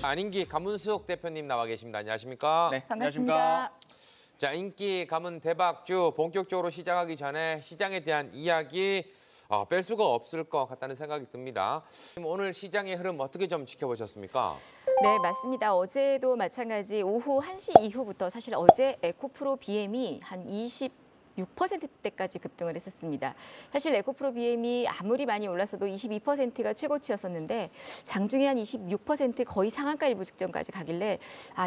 안인기 가문수석 대표님 나와 계십니다. 안녕하십니까? 네, 반갑습니다. 안녕하십니까? 자, 인기 가문 대박주 본격적으로 시작하기 전에 시장에 대한 이야기 뺄 수가 없을 것 같다는 생각이 듭니다. 오늘 시장의 흐름 어떻게 좀 지켜보셨습니까? 네, 맞습니다. 어제도 마찬가지 오후 1시 이후부터 사실 어제 에코프로 BM이 한 26%대까지 급등을 했었습니다. 사실 에코프로 BM이 아무리 많이 올랐어도 22%가 최고치였었는데 장중에 한 26% 거의 상한가 일부 직전까지 가길래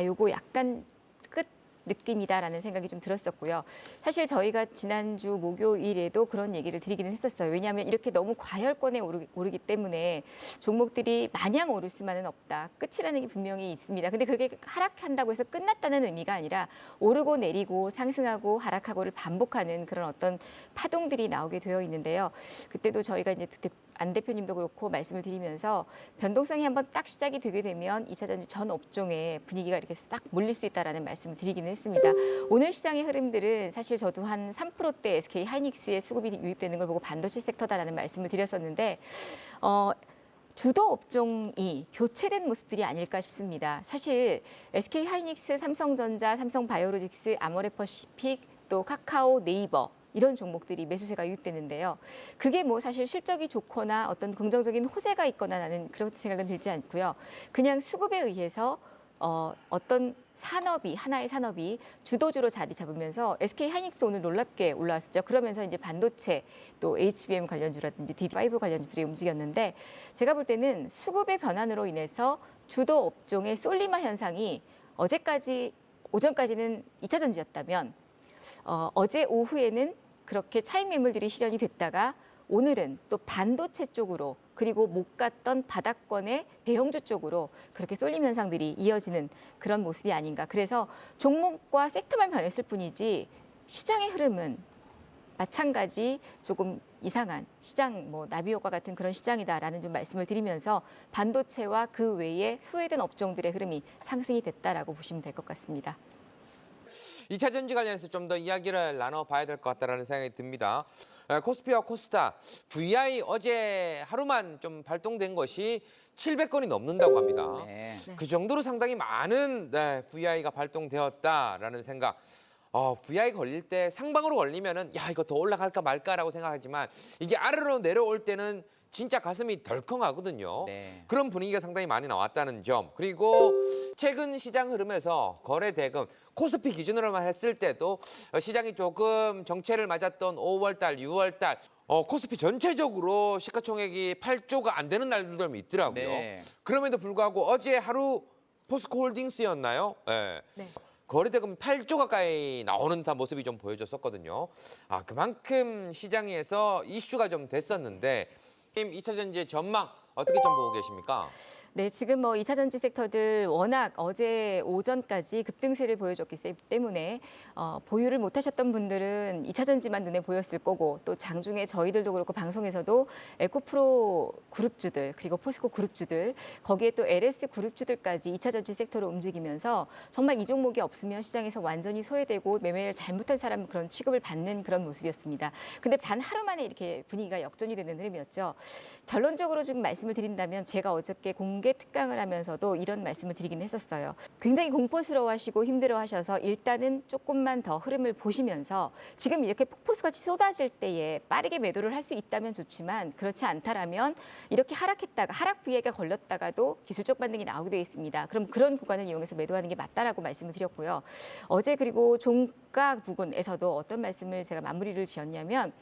요거 약간 끝 느낌이다라는 생각이 좀 들었었고요. 사실 저희가 지난주 목요일에도 그런 얘기를 드리기는 했었어요. 왜냐하면 이렇게 너무 과열권에 오르기 때문에 종목들이 마냥 오를 수만은 없다. 끝이라는 게 분명히 있습니다. 근데 그게 하락한다고 해서 끝났다는 의미가 아니라 오르고 내리고 상승하고 하락하고를 반복하는 그런 어떤 파동들이 나오게 되어 있는데요. 그때도 저희가 이제 안 대표님도 그렇고 말씀을 드리면서 변동성이 한번 딱 시작이 되게 되면 2차 전지 전 업종에 분위기가 이렇게 싹 몰릴 수 있다라는 말씀을 드리기는 했습니다. 오늘 시장의 흐름들은 사실 저도 한 3%대 SK 하이닉스의 수급이 유입되는 걸 보고 반도체 섹터다라는 말씀을 드렸었는데 주도 업종이 교체된 모습들이 아닐까 싶습니다. 사실 SK 하이닉스, 삼성전자, 삼성바이오로직스, 아모레퍼시픽, 또 카카오, 네이버 이런 종목들이 매수세가 유입되는데요. 그게 뭐 사실 실적이 좋거나 어떤 긍정적인 호재가 있거나 나는 그런 생각은 들지 않고요. 그냥 수급에 의해서 어떤 산업이 하나의 산업이 주도주로 자리 잡으면서 SK 하이닉스 오늘 놀랍게 올라왔었죠. 그러면서 이제 반도체 또 HBM 관련주라든지 D5 관련주들이 움직였는데 제가 볼 때는 수급의 변환으로 인해서 주도 업종의 솔리마 현상이 어제까지 오전까지는 2차 전지였다면 어제 오후에는 그렇게 차익 매물들이 실현이 됐다가 오늘은 또 반도체 쪽으로 그리고 못 갔던 바닥권의 대형주 쪽으로 그렇게 쏠림 현상들이 이어지는 그런 모습이 아닌가. 그래서 종목과 섹터만 변했을 뿐이지 시장의 흐름은 마찬가지 조금 이상한 시장 나비효과 같은 그런 시장이다라는 좀 말씀을 드리면서 반도체와 그 외에 소외된 업종들의 흐름이 상승이 됐다라고 보시면 될 것 같습니다. 2차 전지 관련해서 좀 더 이야기를 나눠봐야 될 것 같다는 생각이 듭니다. 코스피와 코스닥, VI 어제 하루만 좀 발동된 것이 700건이 넘는다고 합니다. 네. 그 정도로 상당히 많은 VI가 발동되었다라는 생각. VI 걸릴 때 상방으로 걸리면은 야 이거 더 올라갈까 말까라고 생각하지만 이게 아래로 내려올 때는 진짜 가슴이 덜컹하거든요. 네. 그런 분위기가 상당히 많이 나왔다는 점. 그리고 최근 시장 흐름에서 거래 대금 코스피 기준으로만 했을 때도 시장이 조금 정체를 맞았던 5월달, 6월달 코스피 전체적으로 시가총액이 8조가 안 되는 날들도 있더라고요. 네. 그럼에도 불구하고 어제 하루 포스코홀딩스였나요? 네. 네. 거래대금 8조 가까이 나오는 듯한 모습이 좀 보여줬었거든요. 그만큼 시장에서 이슈가 좀 됐었는데 2차 전지의 전망 어떻게 좀 보고 계십니까? 네, 지금 2차 전지 섹터들 워낙 어제 오전까지 급등세를 보여줬기 때문에 보유를 못하셨던 분들은 2차 전지만 눈에 보였을 거고 또 장중에 저희들도 그렇고 방송에서도 에코프로 그룹주들 그리고 포스코 그룹주들 거기에 또 LS 그룹주들까지 2차 전지 섹터로 움직이면서 정말 이 종목이 없으면 시장에서 완전히 소외되고 매매를 잘못한 사람 그런 취급을 받는 그런 모습이었습니다. 근데 단 하루 만에 이렇게 분위기가 역전이 되는 흐름이었죠. 결론적으로 좀 말씀을 드린다면 제가 어저께 공개 특강을 하면서도 이런 말씀을 드리긴 했었어요. 굉장히 공포스러워하시고 힘들어하셔서 일단은 조금만 더 흐름을 보시면서 지금 이렇게 폭포수같이 쏟아질 때에 빠르게 매도를 할 수 있다면 좋지만 그렇지 않다라면 이렇게 하락했다가 하락 부위가 걸렸다가도 기술적 반등이 나오게 되어 있습니다. 그럼 그런 구간을 이용해서 매도하는 게 맞다라고 말씀을 드렸고요. 어제 그리고 종가 부분에서도 어떤 말씀을 제가 마무리를 지었냐면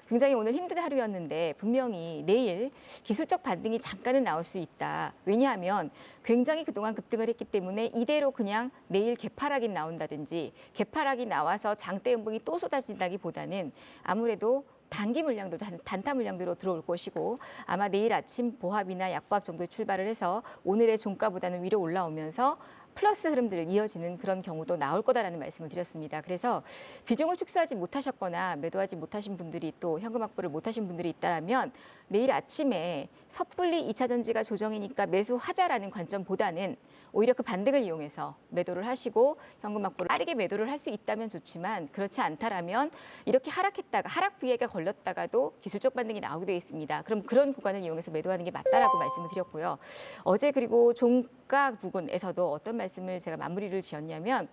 굉장히 오늘 힘든 하루였는데 분명히 내일 기술적 반등이 잠깐은 나올 수 있다. 왜냐하면 굉장히 그동안 급등을 했기 때문에 이대로 그냥 내일 개파락이 나온다든지 개파락이 나와서 장대 음봉이 또 쏟아진다기보다는 아무래도 단기 물량들, 단타 물량대로 들어올 것이고 아마 내일 아침 보합이나 약보합 정도의 출발을 해서 오늘의 종가보다는 위로 올라오면서 플러스 흐름들을 이어지는 그런 경우도 나올 거다라는 말씀을 드렸습니다. 그래서 비중을 축소하지 못하셨거나 매도하지 못하신 분들이 또 현금 확보를 못하신 분들이 있다면 내일 아침에 섣불리 2차 전지가 조정이니까 매수하자라는 관점보다는 오히려 그 반등을 이용해서 매도를 하시고 현금 확보를 빠르게 매도를 할 수 있다면 좋지만 그렇지 않다라면 이렇게 하락했다가 하락 부위가 걸렸다가도 기술적 반등이 나오게 되어 있습니다. 그럼 그런 구간을 이용해서 매도하는 게 맞다라고 말씀을 드렸고요. 어제 그리고 종가 부근에서도 어떤 말씀을 제가 마무리를 지었냐면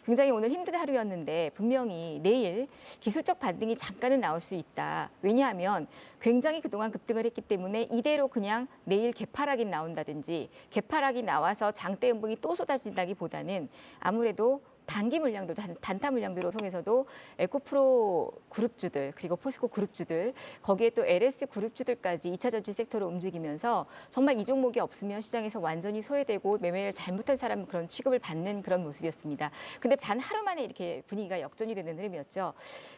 굉장히 오늘 힘든 하루였는데 분명히 내일 기술적 반등이 잠깐은 나올 수 있다. 왜냐하면 굉장히 그동안 급등을 했기 때문에 이대로 그냥 내일 개파락이 나온다든지 개파락이 나와서 장대 음봉이 또 쏟아진다기보다는 아무래도 단기 물량들, 단타 물량들을 통해서도 에코프로 그룹주들 그리고 포스코 그룹주들 거기에 또 LS 그룹주들까지 2차 전지 섹터로 움직이면서 정말 이 종목이 없으면 시장에서 완전히 소외되고 매매를 잘못한 사람 그런 취급을 받는 그런 모습이었습니다. 근데 단 하루 만에 이렇게 분위기가 역전이 되는 흐름이었죠.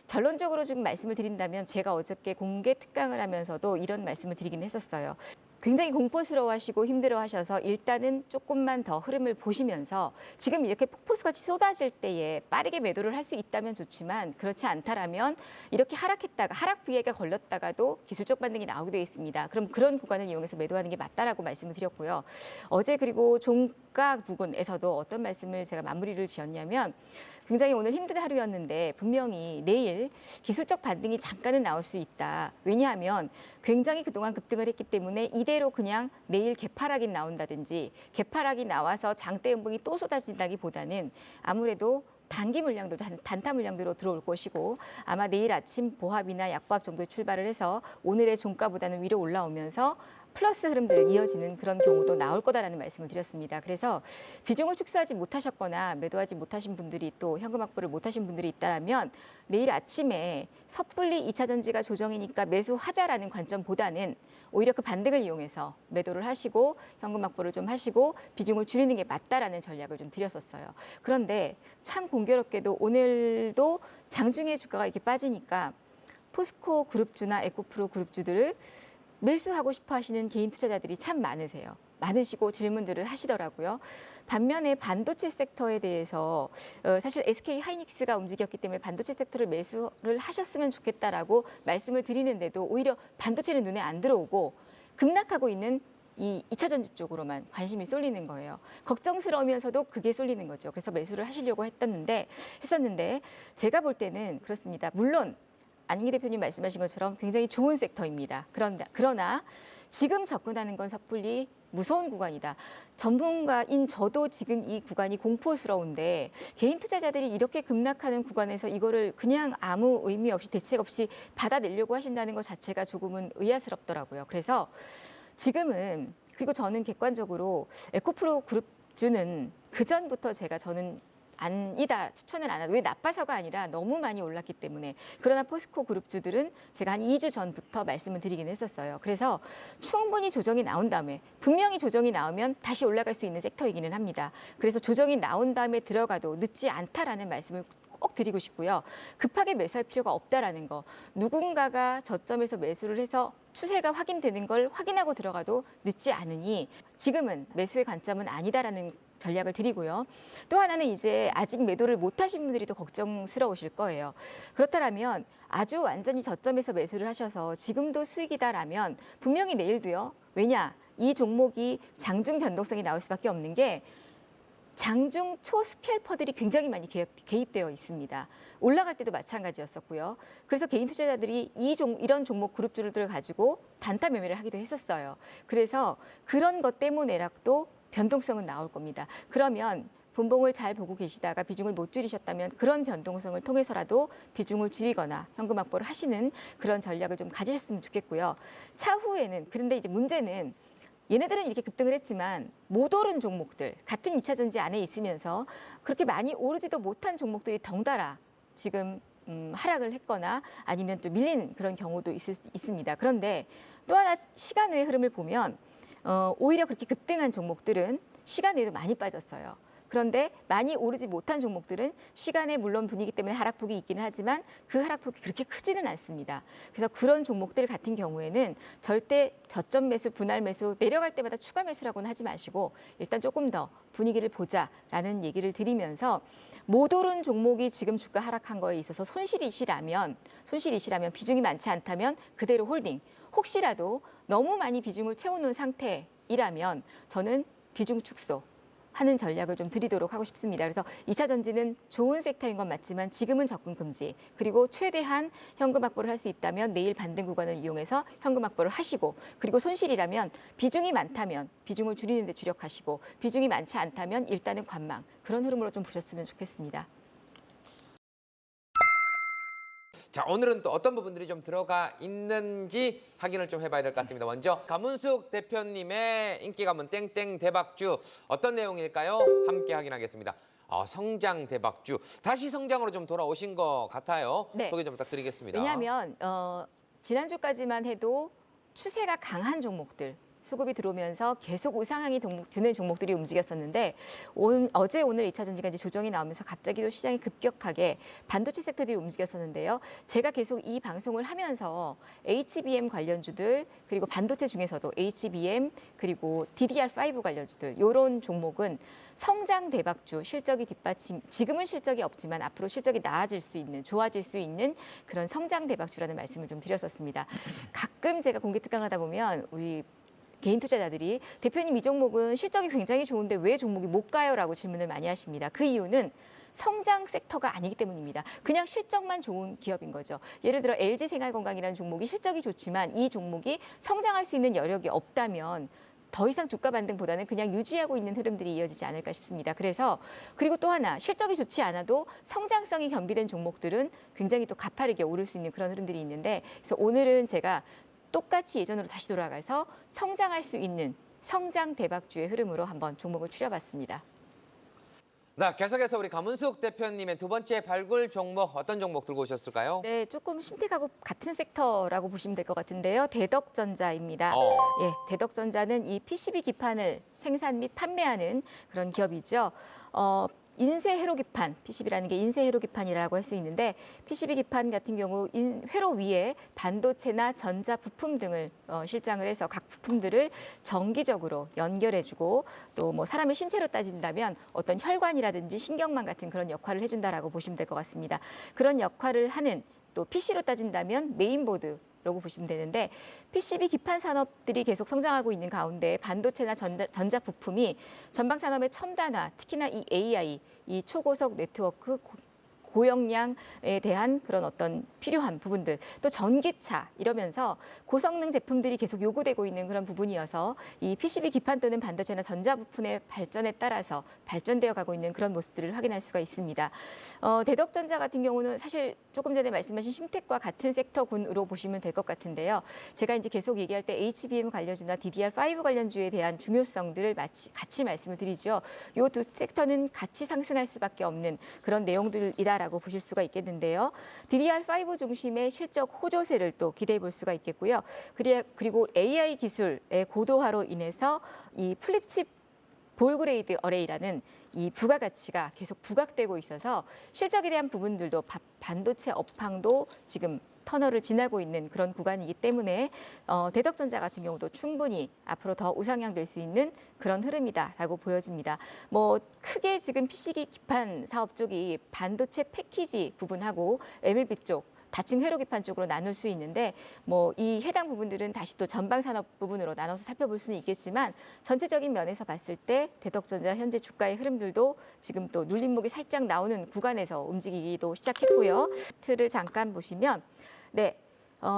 결론적으로 좀 말씀을 드린다면 제가 어저께 공개 특강을 하면서도 이런 말씀을 드리긴 했었어요. 굉장히 공포스러워하시고 힘들어하셔서 일단은 조금만 더 흐름을 보시면서 지금 이렇게 폭포수같이 쏟아질 때에 빠르게 매도를 할 수 있다면 좋지만 그렇지 않다라면 이렇게 하락했다가 하락 부위가 걸렸다가도 기술적 반등이 나오게 되어 있습니다. 그럼 그런 구간을 이용해서 매도하는 게 맞다라고 말씀을 드렸고요. 어제 그리고 종가 부근에서도 어떤 말씀을 제가 마무리를 지었냐면 굉장히 오늘 힘든 하루였는데 분명히 내일 기술적 반등이 잠깐은 나올 수 있다. 왜냐하면 굉장히 그동안 급등을 했기 때문에 이대로 그냥 내일 개파락이 나온다든지 개파락이 나와서 장대 음봉이 또 쏟아진다기보다는 아무래도 단기 물량들, 단타 물량들로 들어올 것이고 아마 내일 아침 보합이나 약보합 정도에 출발을 해서 오늘의 종가보다는 위로 올라오면서 플러스 흐름들 이어지는 그런 경우도 나올 거다라는 말씀을 드렸습니다. 그래서 비중을 축소하지 못하셨거나 매도하지 못하신 분들이 또 현금 확보를 못하신 분들이 있다면 내일 아침에 섣불리 2차 전지가 조정이니까 매수하자라는 관점보다는 오히려 그 반등을 이용해서 매도를 하시고 현금 확보를 좀 하시고 비중을 줄이는 게 맞다라는 전략을 좀 드렸었어요. 그런데 참 공교롭게도 오늘도 장중에 주가가 이렇게 빠지니까 포스코 그룹주나 에코프로 그룹주들을 매수하고 싶어 하시는 개인 투자자들이 참 많으세요. 많으시고 질문들을 하시더라고요. 반면에 반도체 섹터에 대해서 사실 SK 하이닉스가 움직였기 때문에 반도체 섹터를 매수를 하셨으면 좋겠다라고 말씀을 드리는데도 오히려 반도체는 눈에 안 들어오고 급락하고 있는 이 2차 전지 쪽으로만 관심이 쏠리는 거예요. 걱정스러우면서도 그게 쏠리는 거죠. 그래서 매수를 하시려고 했었는데 제가 볼 때는 그렇습니다. 물론 안인기 대표님 말씀하신 것처럼 굉장히 좋은 섹터입니다. 그러나 지금 접근하는 건 섣불리 무서운 구간이다. 전문가인 저도 지금 이 구간이 공포스러운데 개인 투자자들이 이렇게 급락하는 구간에서 이거를 그냥 아무 의미 없이 대책 없이 받아내려고 하신다는 것 자체가 조금은 의아스럽더라고요. 그래서 지금은 그리고 저는 객관적으로 에코프로 그룹주는 그전부터 저는 아니다 추천을 안 하고 왜 나빠서가 아니라 너무 많이 올랐기 때문에 그러나 포스코 그룹주들은 제가 한 2주 전부터 말씀을 드리긴 했었어요. 그래서 충분히 조정이 나온 다음에 분명히 조정이 나오면 다시 올라갈 수 있는 섹터이기는 합니다. 그래서 조정이 나온 다음에 들어가도 늦지 않다라는 말씀을 꼭 드리고 싶고요. 급하게 매수할 필요가 없다라는 거. 누군가가 저점에서 매수를 해서 추세가 확인되는 걸 확인하고 들어가도 늦지 않으니 지금은 매수의 관점은 아니다라는 전략을 드리고요. 또 하나는 이제 아직 매도를 못하신 분들이 더 걱정스러우실 거예요. 그렇다면 아주 완전히 저점에서 매수를 하셔서 지금도 수익이다라면 분명히 내일도요. 왜냐? 이 종목이 장중 변동성이 나올 수밖에 없는 게 장중 초 스캘퍼들이 굉장히 많이 개입되어 있습니다. 올라갈 때도 마찬가지였었고요. 그래서 개인 투자자들이 이런 종목 그룹주를 가지고 단타 매매를 하기도 했었어요. 그래서 그런 것 때문에라도 변동성은 나올 겁니다. 그러면 분봉을 잘 보고 계시다가 비중을 못 줄이셨다면 그런 변동성을 통해서라도 비중을 줄이거나 현금 확보를 하시는 그런 전략을 좀 가지셨으면 좋겠고요. 차후에는 그런데 이제 문제는 얘네들은 이렇게 급등을 했지만 못 오른 종목들, 같은 2차 전지 안에 있으면서 그렇게 많이 오르지도 못한 종목들이 덩달아 지금 하락을 했거나 아니면 또 밀린 그런 경우도 있습니다. 그런데 또 하나 시간 외의 흐름을 보면 오히려 그렇게 급등한 종목들은 시간 외에도 많이 빠졌어요. 그런데 많이 오르지 못한 종목들은 시간에 물론 분위기 때문에 하락폭이 있기는 하지만 그 하락폭이 그렇게 크지는 않습니다. 그래서 그런 종목들 같은 경우에는 절대 저점 매수, 분할 매수, 내려갈 때마다 추가 매수라고는 하지 마시고 일단 조금 더 분위기를 보자라는 얘기를 드리면서 못 오른 종목이 지금 주가 하락한 거에 있어서 손실이시라면 비중이 많지 않다면 그대로 홀딩. 혹시라도 너무 많이 비중을 채워놓은 상태이라면 저는 비중 축소. 하는 전략을 좀 드리도록 하고 싶습니다. 그래서 2차 전지는 좋은 섹터인 건 맞지만 지금은 접근 금지. 그리고 최대한 현금 확보를 할 수 있다면 내일 반등 구간을 이용해서 현금 확보를 하시고 그리고 손실이라면 비중이 많다면 비중을 줄이는 데 주력하시고 비중이 많지 않다면 일단은 관망. 그런 흐름으로 좀 보셨으면 좋겠습니다. 자, 오늘은 또 어떤 부분들이 좀 들어가 있는지 확인을 좀 해봐야 될 것 같습니다. 먼저 강문숙 대표님의 인기 가문 땡땡 대박주 어떤 내용일까요? 함께 확인하겠습니다. 성장 대박주 다시 성장으로 좀 돌아오신 것 같아요. 네. 소개 좀 부탁드리겠습니다. 왜냐하면 지난주까지만 해도 추세가 강한 종목들 수급이 들어오면서 계속 우상향이 드는 종목들이 움직였었는데 어제 오늘 2차 전지가 이제 조정이 나오면서 갑자기 또 시장이 급격하게 반도체 섹터들이 움직였었는데요. 제가 계속 이 방송을 하면서 HBM 관련주들 그리고 반도체 중에서도 HBM 그리고 DDR5 관련주들 이런 종목은 성장 대박주, 실적이 뒷받침, 지금은 실적이 없지만 앞으로 실적이 나아질 수 있는, 좋아질 수 있는 그런 성장 대박주라는 말씀을 좀 드렸었습니다. 가끔 제가 공개 특강을 하다 보면 우리 개인 투자자들이 대표님 이 종목은 실적이 굉장히 좋은데 왜 종목이 못 가요? 라고 질문을 많이 하십니다. 그 이유는 성장 섹터가 아니기 때문입니다. 그냥 실적만 좋은 기업인 거죠. 예를 들어 LG생활건강이라는 종목이 실적이 좋지만 이 종목이 성장할 수 있는 여력이 없다면 더 이상 주가 반등보다는 그냥 유지하고 있는 흐름들이 이어지지 않을까 싶습니다. 그래서 그리고 또 하나 실적이 좋지 않아도 성장성이 겸비된 종목들은 굉장히 또 가파르게 오를 수 있는 그런 흐름들이 있는데 그래서 오늘은 제가 똑같이 예전으로 다시 돌아가서 성장할 수 있는 성장 대박주의 흐름으로 한번 종목을 추려봤습니다. 네, 계속해서 우리 강문숙 대표님의 두 번째 발굴 종목 어떤 종목 들고 오셨을까요? 네, 조금 심택하고 같은 섹터라고 보시면 될 것 같은데요. 대덕전자입니다. 예, 대덕전자는 이 PCB 기판을 생산 및 판매하는 그런 기업이죠. 인쇄 회로 기판, PCB라는 게 인쇄 회로 기판이라고 할 수 있는데 PCB 기판 같은 경우 회로 위에 반도체나 전자 부품 등을 실장을 해서 각 부품들을 정기적으로 연결해주고 또 뭐 사람의 신체로 따진다면 어떤 혈관이라든지 신경망 같은 그런 역할을 해준다라고 보시면 될 것 같습니다. 그런 역할을 하는 또 PC로 따진다면 메인보드 라고 보시면 되는데 PCB 기판 산업들이 계속 성장하고 있는 가운데 반도체나 전자 부품이 전방 산업의 첨단화, 특히나 이 AI, 이 초고속 네트워크 고용량에 대한 그런 어떤 필요한 부분들, 또 전기차 이러면서 고성능 제품들이 계속 요구되고 있는 그런 부분이어서 이 PCB 기판 또는 반도체나 전자 부품의 발전에 따라서 발전되어 가고 있는 그런 모습들을 확인할 수가 있습니다. 대덕전자 같은 경우는 사실 조금 전에 말씀하신 심텍과 같은 섹터군으로 보시면 될 것 같은데요. 제가 이제 계속 얘기할 때 HBM 관련주나 DDR5 관련주에 대한 중요성들을 같이 말씀을 드리죠. 이 두 섹터는 같이 상승할 수밖에 없는 그런 내용들이다라고 보실 수가 있겠는데요. DDR5 중심의 실적 호조세를 또 기대해 볼 수가 있겠고요. 그리고 AI 기술의 고도화로 인해서 이 플립칩 볼그레이드 어레이라는 이 부가가치가 계속 부각되고 있어서 실적에 대한 부분들도 반도체 업황도 지금 터널을 지나고 있는 그런 구간이기 때문에 대덕전자 같은 경우도 충분히 앞으로 더 우상향 될 수 있는 그런 흐름이다라고 보여집니다. 뭐 크게 지금 PCB 기판 사업 쪽이 반도체 패키지 부분하고 MLB 쪽 다층 회로 기판 쪽으로 나눌 수 있는데 뭐 이 해당 부분들은 다시 또 전방 산업 부분으로 나눠서 살펴볼 수는 있겠지만 전체적인 면에서 봤을 때 대덕전자 현재 주가의 흐름들도 지금 또 눌림목이 살짝 나오는 구간에서 움직이기도 시작했고요. 차트를 잠깐 보시면 네,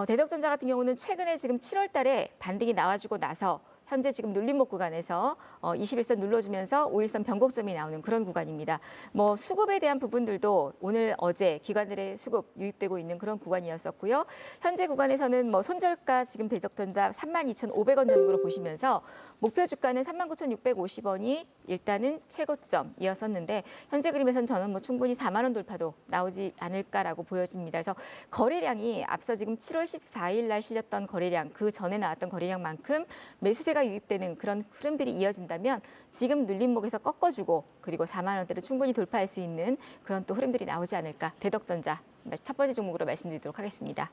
대덕전자 같은 경우는 최근에 지금 7월 달에 반등이 나와주고 나서 현재 지금 눌림목 구간에서 21선 눌러주면서 5일선 변곡점이 나오는 그런 구간입니다. 뭐 수급에 대한 부분들도 오늘 어제 기관들의 수급 유입되고 있는 그런 구간이었었고요. 현재 구간에서는 뭐 손절가 지금 대덕전자 32,500원 전후로 보시면서 목표 주가는 39,650원이 일단은 최고점이었었는데 현재 그림에서는 저는 뭐 충분히 4만 원 돌파도 나오지 않을까라고 보여집니다. 그래서 거래량이 앞서 지금 7월 14일 날 실렸던 거래량 그 전에 나왔던 거래량만큼 매수세가 주가가 유입되는 그런 흐름들이 이어진다면 지금 눌림목에서 꺾어주고 그리고 4만 원대를 충분히 돌파할 수 있는 그런 또 흐름들이 나오지 않을까. 대덕전자 첫 번째 종목으로 말씀드리도록 하겠습니다.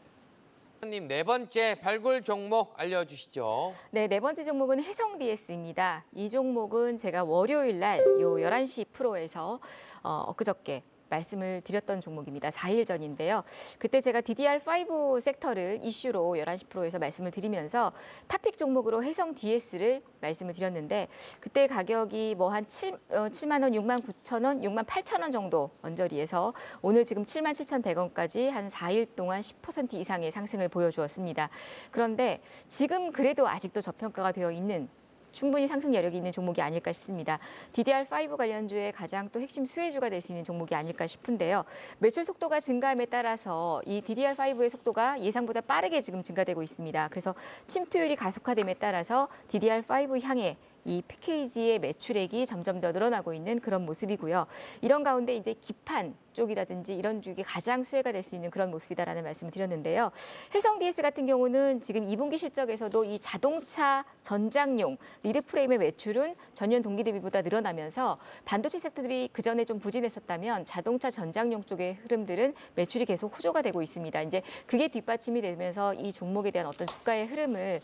님 네 번째 발굴 종목 알려주시죠. 네, 네 번째 종목은 해성DS입니다. 이 종목은 제가 월요일 날 요 11시 프로에서 엊그저께 말씀을 드렸던 종목입니다. 4일 전인데요. 그때 제가 DDR5 섹터를 이슈로 11시 프로에서 말씀을 드리면서 탑픽 종목으로 해성DS를 말씀을 드렸는데 그때 가격이 뭐 한 7만 원, 6만 9천 원, 6만 8천 원 정도 언저리에서 오늘 지금 7만 7,100원까지 한 4일 동안 10% 이상의 상승을 보여주었습니다. 그런데 지금 그래도 아직도 저평가가 되어 있는 충분히 상승 여력이 있는 종목이 아닐까 싶습니다. DDR5 관련주의 가장 또 핵심 수혜주가 될 수 있는 종목이 아닐까 싶은데요. 매출 속도가 증가함에 따라서 이 DDR5의 속도가 예상보다 빠르게 지금 증가되고 있습니다. 그래서 침투율이 가속화됨에 따라서 DDR5 향해 이 패키지의 매출액이 점점 더 늘어나고 있는 그런 모습이고요. 이런 가운데 이제 기판 쪽이라든지 이런 쪽이 가장 수혜가 될 수 있는 그런 모습이다라는 말씀을 드렸는데요. 해성DS 같은 경우는 지금 2분기 실적에서도 이 자동차 전장용 리드 프레임의 매출은 전년 동기 대비보다 늘어나면서 반도체 섹터들이 그전에 좀 부진했었다면 자동차 전장용 쪽의 흐름들은 매출이 계속 호조가 되고 있습니다. 이제 그게 뒷받침이 되면서 이 종목에 대한 어떤 주가의 흐름을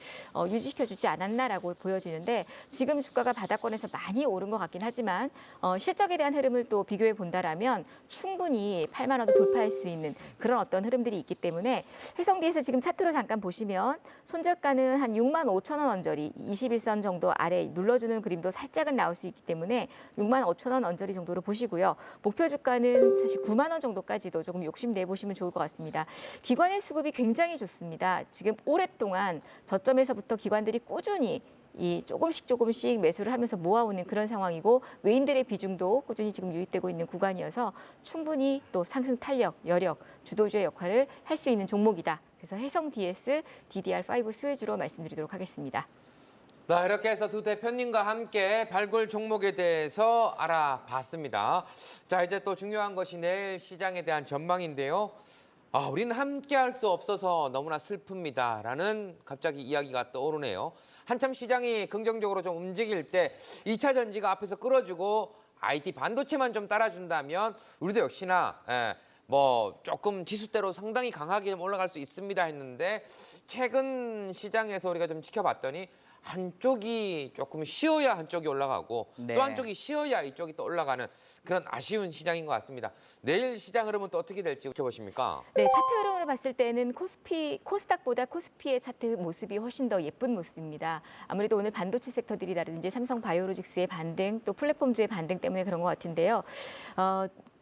유지시켜주지 않았나라고 보여지는데 지금 주가가 바닥권에서 많이 오른 것 같긴 하지만 실적에 대한 흐름을 또 비교해 본다라면 충분히 8만 원도 돌파할 수 있는 그런 어떤 흐름들이 있기 때문에 해성DS 지금 차트로 잠깐 보시면 손절가는 한 6만 5천 원 언저리 21선 정도 아래 눌러주는 그림도 살짝은 나올 수 있기 때문에 6만 5천 원 언저리 정도로 보시고요. 목표 주가는 사실 9만 원 정도까지도 조금 욕심내 보시면 좋을 것 같습니다. 기관의 수급이 굉장히 좋습니다. 지금 오랫동안 저점에서부터 기관들이 꾸준히 이 조금씩 매수를 하면서 모아오는 그런 상황이고 외인들의 비중도 꾸준히 지금 유입되고 있는 구간이어서 충분히 또 상승 탄력, 여력, 주도주의 역할을 할 수 있는 종목이다. 그래서 해성DS, DDR5 수혜주로 말씀드리도록 하겠습니다. 자, 이렇게 해서 두 대표님과 함께 발굴 종목에 대해서 알아봤습니다. 자, 이제 또 중요한 것이 내일 시장에 대한 전망인데요. 우리는 함께 할 수 없어서 너무나 슬픕니다라는 갑자기 이야기가 떠오르네요. 한참 시장이 긍정적으로 좀 움직일 때 2차 전지가 앞에서 끌어주고 IT 반도체만 좀 따라준다면 우리도 역시나 뭐 조금 지수대로 상당히 강하게 좀 올라갈 수 있습니다 했는데 최근 시장에서 우리가 좀 지켜봤더니 한쪽이 조금 쉬어야 한쪽이 올라가고 네. 또 한쪽이 쉬어야 이쪽이 또 올라가는 그런 아쉬운 시장인 것 같습니다. 내일 시장 흐름은 또 어떻게 될지 지켜보십니까? 네, 차트 흐름을 봤을 때는 코스닥보다 코스피의 차트 모습이 훨씬 더 예쁜 모습입니다. 아무래도 오늘 반도체 섹터들이라든지 삼성 바이오로직스의 반등, 또 플랫폼주의 반등 때문에 그런 것 같은데요.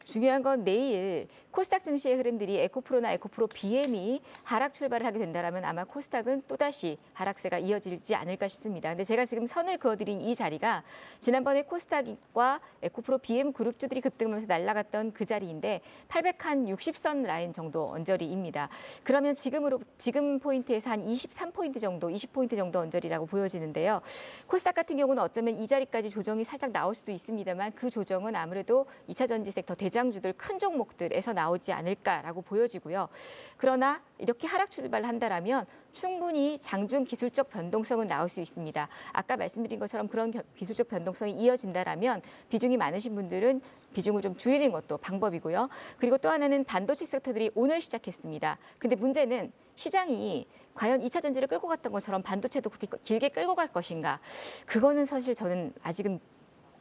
중요한 건 내일 코스닥 증시의 흐름들이 에코프로나 에코프로 BM이 하락 출발을 하게 된다면 아마 코스닥은 또다시 하락세가 이어지지 않을까 싶습니다. 근데 제가 지금 선을 그어드린 이 자리가 지난번에 코스닥과 에코프로 BM 그룹주들이 급등하면서 날아갔던 그 자리인데 860선 라인 정도 언저리입니다. 그러면 지금 포인트에서 한 23포인트 정도, 20포인트 정도 언저리라고 보여지는데요. 코스닥 같은 경우는 어쩌면 이 자리까지 조정이 살짝 나올 수도 있습니다만 그 조정은 아무래도 2차 전지 섹터 대장주들 큰 종목들에서 나오지 않을까라고 보여지고요. 그러나 이렇게 하락 출발을 한다라면 충분히 장중 기술적 변동성은 나올 수 있습니다. 아까 말씀드린 것처럼 그런 기술적 변동성이 이어진다라면 비중이 많으신 분들은 비중을 좀 줄이는 것도 방법이고요. 그리고 또 하나는 반도체 섹터들이 오늘 시작했습니다. 근데 문제는 시장이 과연 2차 전지를 끌고 갔던 것처럼 반도체도 그렇게 길게 끌고 갈 것인가? 그거는 사실 저는 아직은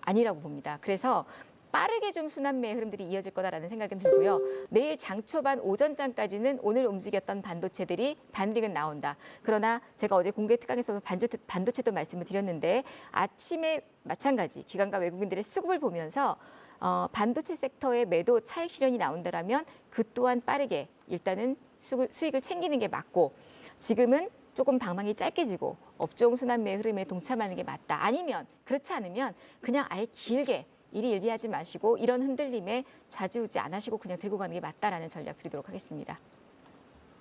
아니라고 봅니다. 그래서 빠르게 좀 순환매의 흐름들이 이어질 거다라는 생각은 들고요. 내일 장 초반 오전장까지는 오늘 움직였던 반도체들이 반등은 나온다. 그러나 제가 어제 공개 특강에서 반도체도 말씀을 드렸는데 아침에 마찬가지 기관과 외국인들의 수급을 보면서 반도체 섹터의 매도 차익 실현이 나온다라면 그 또한 빠르게 일단은 수익을 챙기는 게 맞고 지금은 조금 방망이 짧게 지고 업종 순환매의 흐름에 동참하는 게 맞다. 아니면 그렇지 않으면 그냥 아예 길게 일희일비하지 마시고 이런 흔들림에 좌지우지 안 하시고 그냥 들고 가는 게 맞다라는 전략 드리도록 하겠습니다.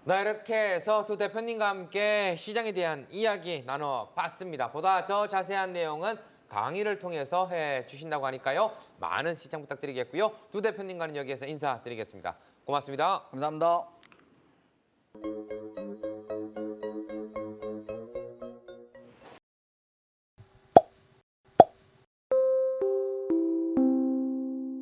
네, 이렇게 해서 두 대표님과 함께 시장에 대한 이야기 나눠봤습니다. 보다 더 자세한 내용은 강의를 통해서 해주신다고 하니까요. 많은 시청 부탁드리겠고요. 두 대표님과는 여기에서 인사드리겠습니다. 고맙습니다. 감사합니다.